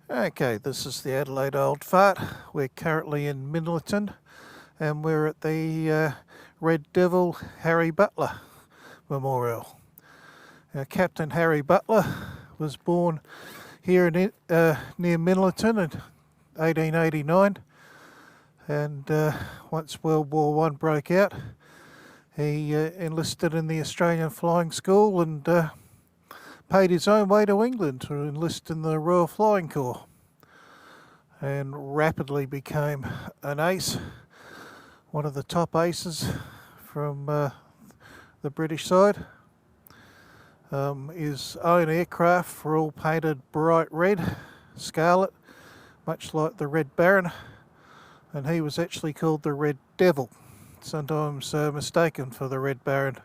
Okay, this is the Adelaide Old Fart. We're currently in Minlaton and we're at the Red Devil Harry Butler Memorial. Captain Harry Butler was born here near Minlaton in 1889, and once World War One broke out, he enlisted in the Australian Flying School and paid his own way to England to enlist in the Royal Flying Corps, and rapidly became an ace, one of the top aces from the British side. His own aircraft were all painted bright red, scarlet, much like the Red Baron, and he was actually called the Red Devil, sometimes mistaken for the Red Baron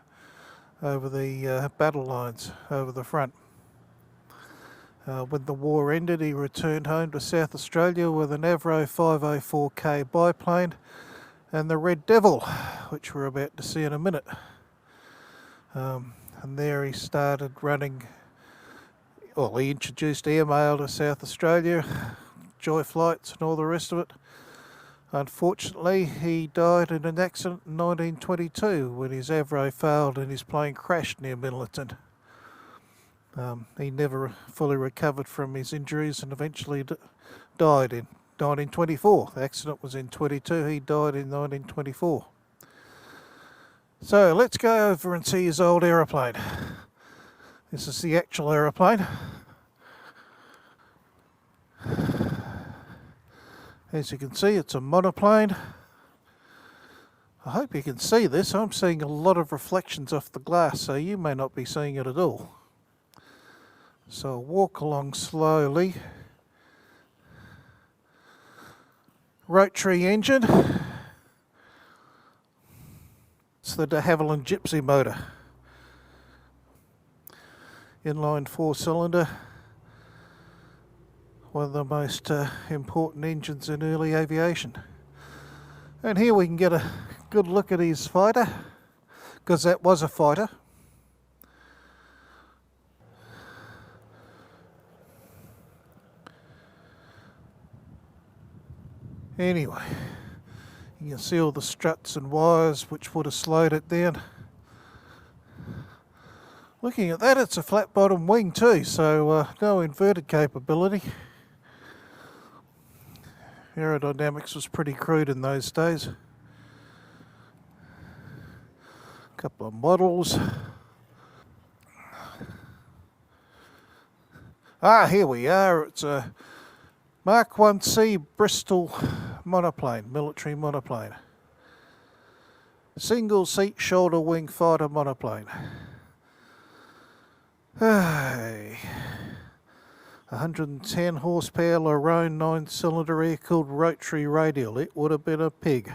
over the battle lines over the front. When the war ended, he returned home to South Australia with an Avro 504K biplane and the Red Devil, which we're about to see in a minute. And there he started running, well, he introduced airmail to South Australia, joy flights and all the rest of it. Unfortunately, he died in an accident in 1922 when his Avro failed and his plane crashed near Minlaton. He never fully recovered from his injuries and eventually died in 1924. The accident was in 22, he died in 1924. So let's go over and see his old aeroplane. This is the actual aeroplane. As you can see, it's a monoplane. I hope you can see this. I'm seeing a lot of reflections off the glass, so you may not be seeing it at all. So I'll walk along slowly. Rotary engine. It's the de Havilland Gypsy motor. Inline 4-cylinder. One of the most important engines in early aviation. And here we can get a good look at his fighter, because that was a fighter. Anyway, you can see all the struts and wires which would have slowed it down. Looking at that, it's a flat bottom wing too, so no inverted capability. Aerodynamics was pretty crude in those days. A couple of models. Here we are. It's a Mark 1c Bristol monoplane, military monoplane. Single seat shoulder wing fighter monoplane. Hey. 110 horsepower Larone 9-cylinder air-cooled rotary radial. It would have been a pig.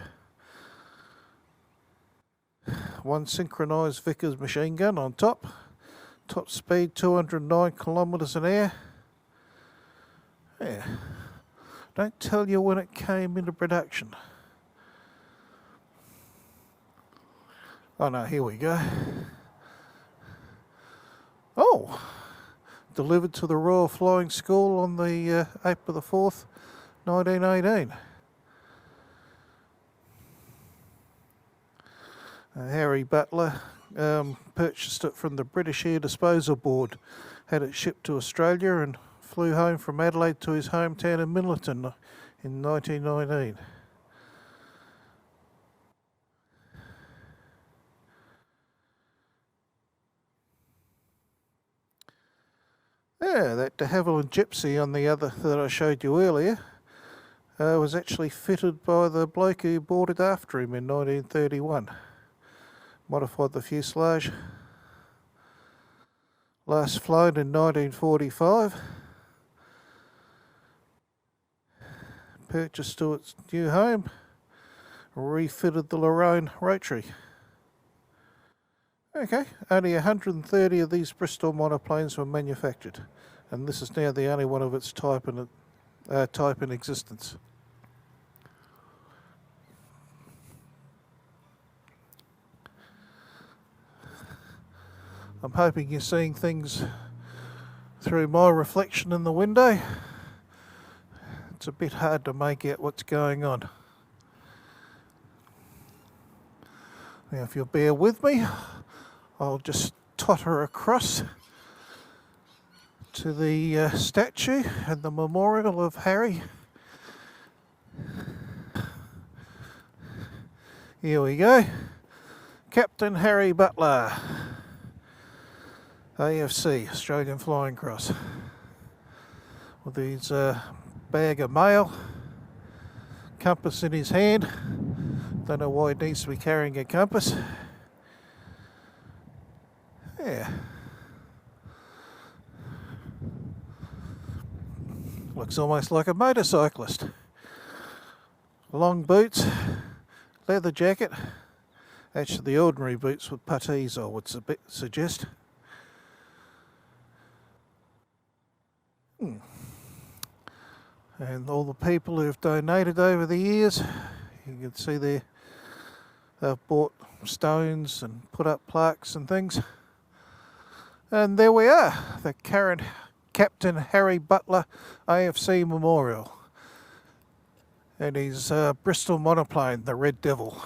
One synchronised Vickers machine gun on top. Top speed 209 kilometres an hour. Yeah. Don't tell you when it came into production. Oh no, here we go. Oh! Delivered to the Royal Flying School on the April the 4th, 1918. Harry Butler purchased it from the British Air Disposal Board, had it shipped to Australia and flew home from Adelaide to his hometown in Minlaton in 1919. Yeah, that de Havilland Gypsy on the other that I showed you earlier was actually fitted by the bloke who bought it after him in 1931. Modified the fuselage. Last flown in 1945. Purchased to its new home. Refitted the Larone rotary. Okay, only 130 of these Bristol monoplanes were manufactured, and this is now the only one of its type in existence. I'm hoping you're seeing things through my reflection in the window. It's a bit hard to make out what's going on. Now if you'll bear with me, I'll just totter across to the statue and the memorial of Harry. Here we go. Captain Harry Butler, AFC, Australian Flying Cross. With his bag of mail, compass in his hand. Don't know why he needs to be carrying a compass. Yeah. Looks almost like a motorcyclist. Long boots, leather jacket. Actually the ordinary boots with puttees I would suggest. And all the people who've donated over the years, you can see there they've bought stones and put up plaques and things. And there we are, the current Captain Harry Butler AFC Memorial. And his Bristol monoplane, the Red Devil.